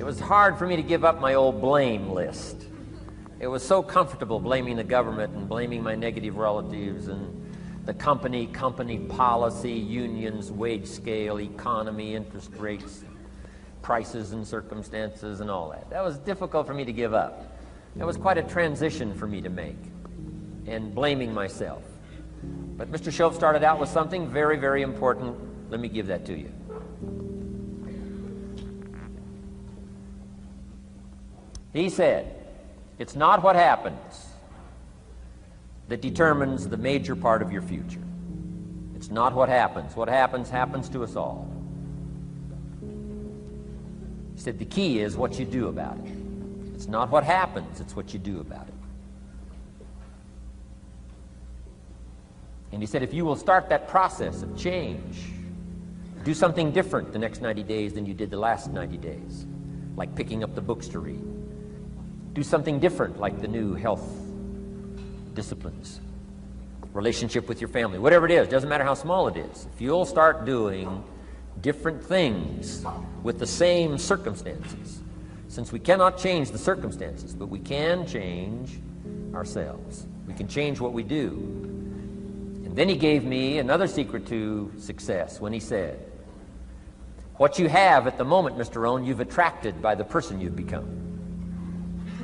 was hard for me to give up my old blame list. It was so comfortable blaming the government and blaming my negative relatives and the company policy, unions, wage scale, economy, interest rates, prices and circumstances and all that. That was difficult for me to give up. That was quite a transition for me to make, and blaming myself. But Mr. Shoaff started out with something very, very important. Let me give that to you. He said, it's not what happens that determines the major part of your future. It's not what happens. What happens, happens to us all. He said the key is what you do about it. It's not what happens, it's what you do about it. And he said if you will start that process of change, do something different the next 90 days than you did the last 90 days, like picking up the books to read. Do something different like the new health disciplines, relationship with your family, whatever it is, doesn't matter how small it is. If you'll start doing different things with the same circumstances, since we cannot change the circumstances, but we can change ourselves. We can change what we do. And then he gave me another secret to success when he said, what you have at the moment, Mr. Rohn, you've attracted by the person you've become.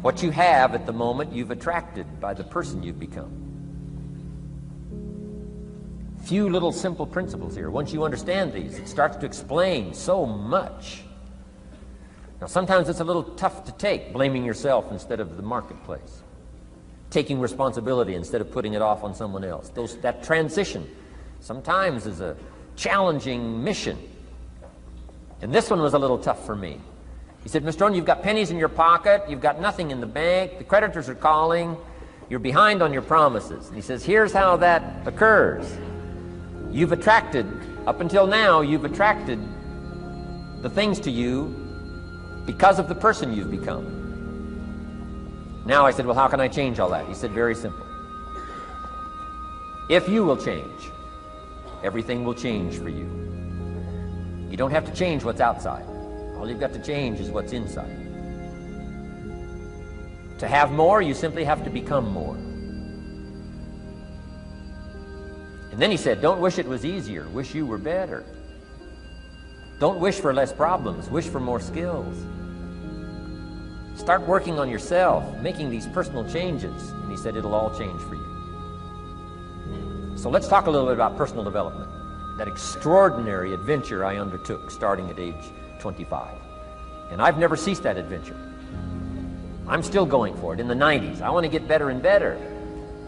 What you have at the moment, you've attracted by the person you've become. Few little simple principles here. Once you understand these, it starts to explain so much. Now, sometimes it's a little tough to take, blaming yourself instead of the marketplace, taking responsibility instead of putting it off on someone else. That transition sometimes is a challenging mission. And this one was a little tough for me. He said, Mr. Rohn, you've got pennies in your pocket, you've got nothing in the bank, the creditors are calling, you're behind on your promises. And he says, here's how that occurs. You've attracted, up until now, you've attracted the things to you because of the person you've become. Now I said, well, how can I change all that? He said, very simple. If you will change, everything will change for you. You don't have to change what's outside. All you've got to change is what's inside. To have more, you simply have to become more. And then he said, don't wish it was easier, wish you were better. Don't wish for less problems, wish for more skills. Start working on yourself, making these personal changes. And he said, it'll all change for you. So let's talk a little bit about personal development. That extraordinary adventure I undertook starting at age 25. And I've never ceased that adventure. I'm still going for it in the 90s. I want to get better and better.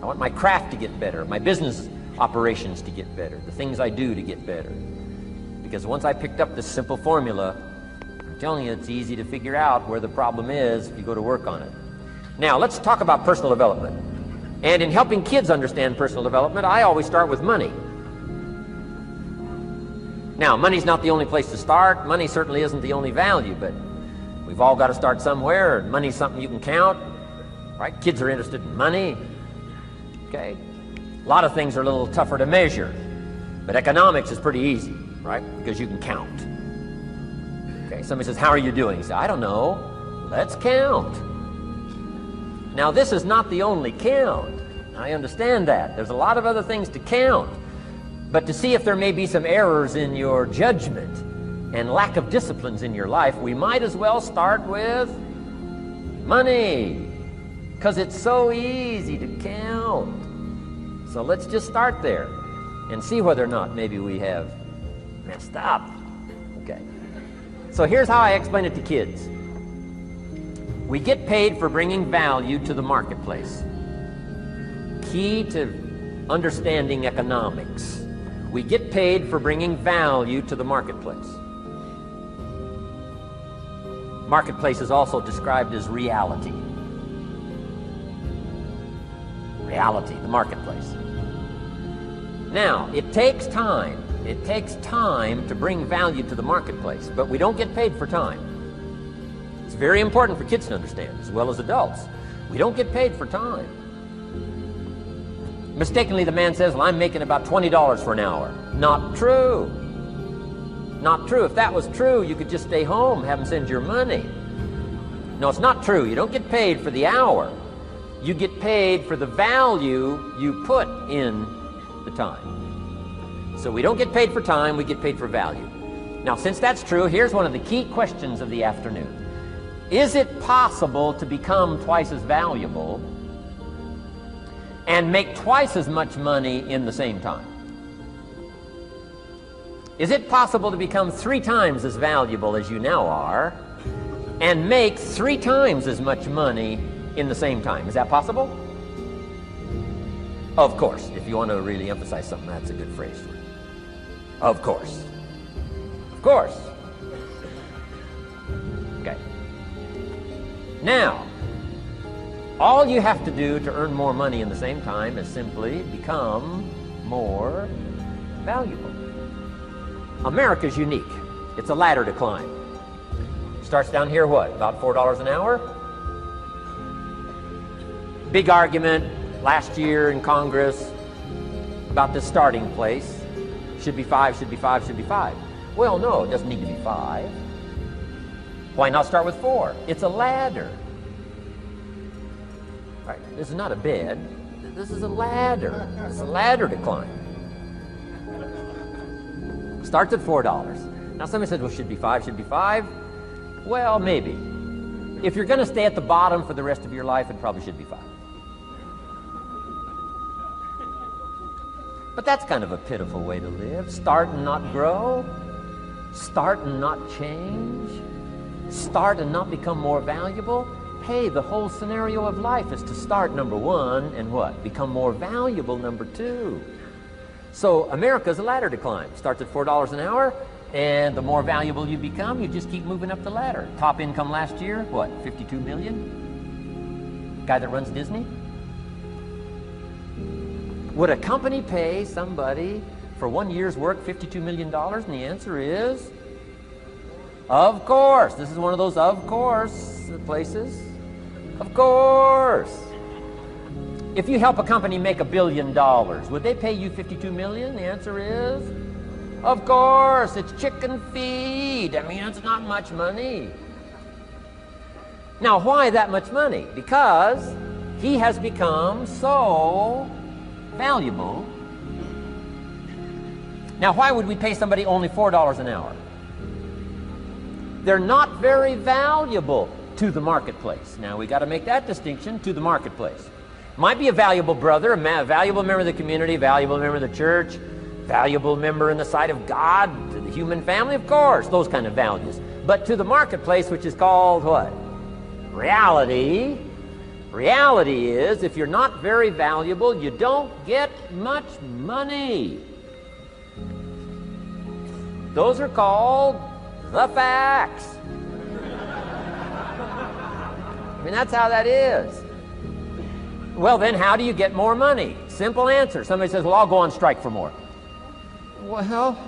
I want my craft to get better, my business operations to get better, the things I do to get better. Because once I picked up this simple formula, I'm telling you, it's easy to figure out where the problem is if you go to work on it. Now, let's talk about personal development. And in helping kids understand personal development, I always start with money. Now, money's not the only place to start. Money certainly isn't the only value, but we've all got to start somewhere. Money's something you can count, right? Kids are interested in money, okay? A lot of things are a little tougher to measure, but economics is pretty easy, right? Because you can count. Okay, somebody says, how are you doing? You say, I don't know. Let's count. Now, this is not the only count. I understand that. There's a lot of other things to count. But to see if there may be some errors in your judgment and lack of disciplines in your life, we might as well start with money, because it's so easy to count. So let's just start there and see whether or not maybe we have messed up. Okay. So here's how I explain it to kids. We get paid for bringing value to the marketplace. Key to understanding economics. We get paid for bringing value to the marketplace. Marketplace is also described as reality. Reality, the marketplace. Now, it takes time. It takes time to bring value to the marketplace, but we don't get paid for time. It's very important for kids to understand, as well as adults. We don't get paid for time. Mistakenly, the man says, well, I'm making about $20 for an hour. Not true. Not true. If that was true, you could just stay home, have them send your money. No, it's not true. You don't get paid for the hour. You get paid for the value you put in the time. So we don't get paid for time, we get paid for value. Now, since that's true, here's one of the key questions of the afternoon. Is it possible to become twice as valuable and make twice as much money in the same time? Is it possible to become 3 times as valuable as you now are and make 3 times as much money in the same time? Is that possible? Of course. If you want to really emphasize something, that's a good phrase for it. Of course. Of course. Okay. Now, all you have to do to earn more money in the same time is simply become more valuable. America's unique. It's a ladder to climb. Starts down here, what, about $4 an hour? Big argument last year in Congress about this starting place. Should be 5, should be 5, should be 5. Well, no, it doesn't need to be 5. Why not start with 4? It's a ladder. Right. This is not a bed. This is a ladder. It's a ladder to climb. Starts at $4. Now somebody says, well, should be 5, should be 5. Well, maybe. If you're going to stay at the bottom for the rest of your life, it probably should be 5. But that's kind of a pitiful way to live. Start and not grow. Start and not change. Start and not become more valuable. Hey, the whole scenario of life is to start, number 1, and what? Become more valuable, number 2. So America's a ladder to climb. Starts at $4 an hour, and the more valuable you become, you just keep moving up the ladder. Top income last year, what, 52 million? Guy that runs Disney? Would a company pay somebody for 1 year's work $52 million? And the answer is, of course. This is one of those of course places. Of course. If you help a company make $1 billion, would they pay you $52 million? The answer is, of course. It's chicken feed. I mean, it's not much money. Now, why that much money? Because he has become so valuable. Now, why would we pay somebody only $4 an hour? They're not very valuable to the marketplace. Now, we got to make that distinction, to the marketplace. Might be a valuable brother, a valuable member of the community, valuable member of the church, valuable member in the sight of God, to the human family, of course, those kind of values. But to the marketplace, which is called what? Reality. Reality is, if you're not very valuable, you don't get much money. Those are called the facts. I mean, that's how that is. Well, then how do you get more money? Simple answer. Somebody says, well, I'll go on strike for more. Well,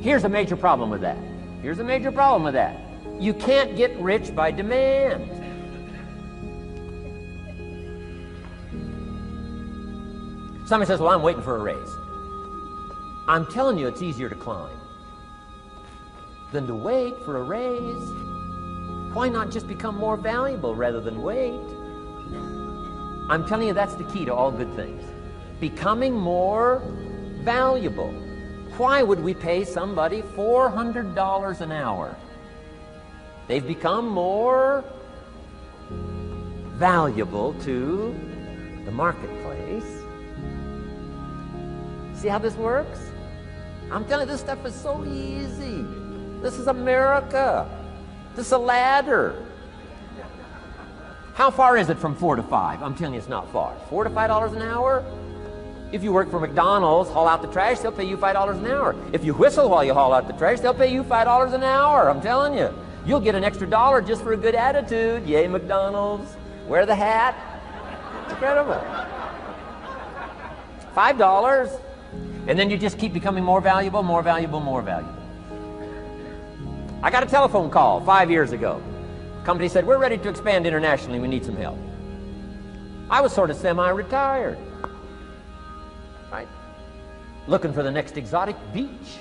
here's a major problem with that. Here's a major problem with that. You can't get rich by demand. Somebody says, well, I'm waiting for a raise. I'm telling you, it's easier to climb than to wait for a raise. Why not just become more valuable rather than wait? I'm telling you, that's the key to all good things. Becoming more valuable. Why would we pay somebody $400 an hour? They've become more valuable to the marketplace. See how this works? I'm telling you, this stuff is so easy. This is America. This is a ladder. How far is it from 4 to 5? I'm telling you, it's not far. $4 to $5 an hour? If you work for McDonald's, haul out the trash, they'll pay you $5 an hour. If you whistle while you haul out the trash, they'll pay you $5 an hour. I'm telling you. You'll get an extra $1 just for a good attitude. Yay, McDonald's. Wear the hat. It's incredible. $5. And then you just keep becoming more valuable, more valuable, more valuable. I got a telephone call 5 years ago. The company said, we're ready to expand internationally. We need some help. I was sort of semi-retired. Right? Looking for the next exotic beach.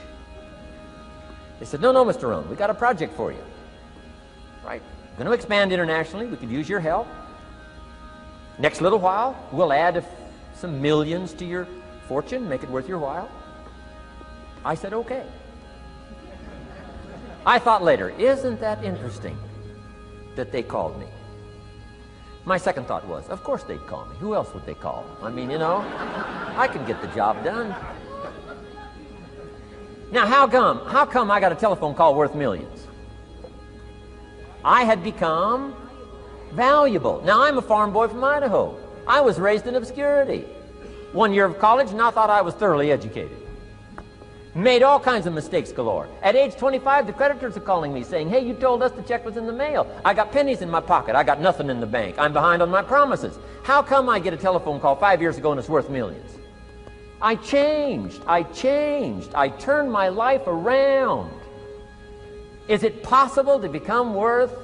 They said, no, Mr. Rohn, we got a project for you. Right? Going to expand internationally. We could use your help. Next little while, we'll add some millions to your fortune, make it worth your while. I said, okay. I thought later, isn't that interesting that they called me? My second thought was, of course they'd call me. Who else would they call? I mean, you know, I can get the job done. Now, how come I got a telephone call worth millions? I had become valuable. Now, I'm a farm boy from Idaho. I was raised in obscurity. 1 year of college, and I thought I was thoroughly educated. Made all kinds of mistakes galore. At age 25, the creditors are calling me saying, hey, you told us the check was in the mail. I got pennies in my pocket. I got nothing in the bank. I'm behind on my promises. How come I get a telephone call 5 years ago and it's worth millions? I changed. I turned my life around. Is it possible to become worth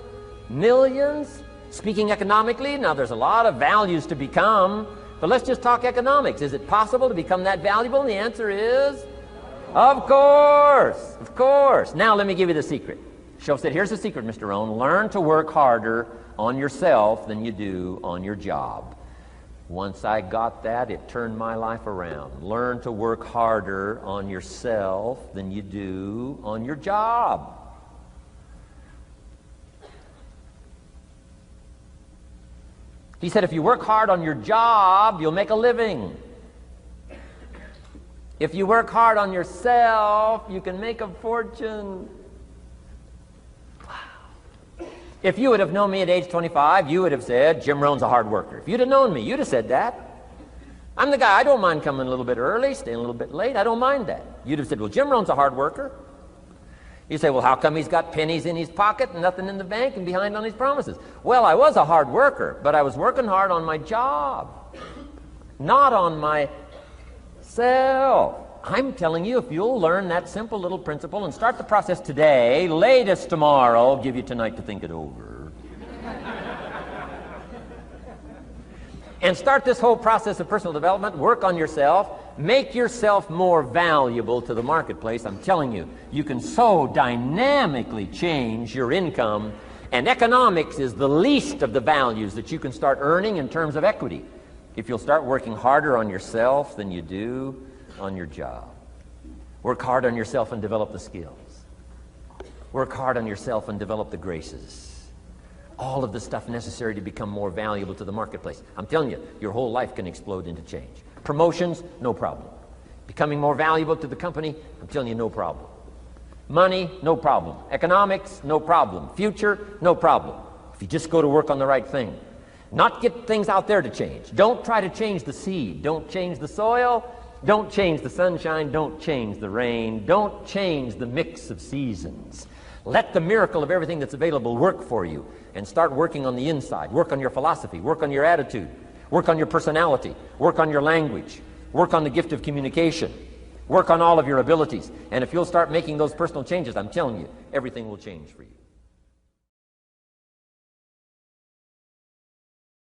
millions? Speaking economically, now there's a lot of values to become, but let's just talk economics. Is it possible to become that valuable? And the answer is, of course, of course. Now let me give you the secret. Shoaff said, here's the secret, Mr. Rohn. Learn to work harder on yourself than you do on your job. Once I got that, it turned my life around. Learn to work harder on yourself than you do on your job. He said, if you work hard on your job, you'll make a living. If you work hard on yourself, you can make a fortune. Wow. If you would have known me at age 25, you would have said, Jim Rohn's a hard worker. If you'd have known me, you'd have said that. I'm the guy, I don't mind coming a little bit early, staying a little bit late. I don't mind that. You'd have said, well, Jim Rohn's a hard worker. You say, well, how come he's got pennies in his pocket and nothing in the bank and behind on his promises? Well, I was a hard worker, but I was working hard on my job, not on myself. I'm telling you, if you'll learn that simple little principle and start the process today, latest tomorrow, I'll give you tonight to think it over. And start this whole process of personal development, work on yourself, make yourself more valuable to the marketplace. I'm telling you, you can so dynamically change your income, and economics is the least of the values that you can start earning in terms of equity if you'll start working harder on yourself than you do on your job. Work hard on yourself and develop the skills. Work hard on yourself and develop the graces. All of the stuff necessary to become more valuable to the marketplace. I'm telling you, your whole life can explode into change. Promotions, no problem. Becoming more valuable to the company, I'm telling you, no problem. Money, no problem. Economics, no problem. Future, no problem. If you just go to work on the right thing. Not get things out there to change. Don't try to change the seed. Don't change the soil. Don't change the sunshine. Don't change the rain. Don't change the mix of seasons. Let the miracle of everything that's available work for you, and start working on the inside. Work on your philosophy. Work on your attitude. Work on your personality. Work on your language. Work on the gift of communication. Work on all of your abilities. And if you'll start making those personal changes, I'm telling you, everything will change for you.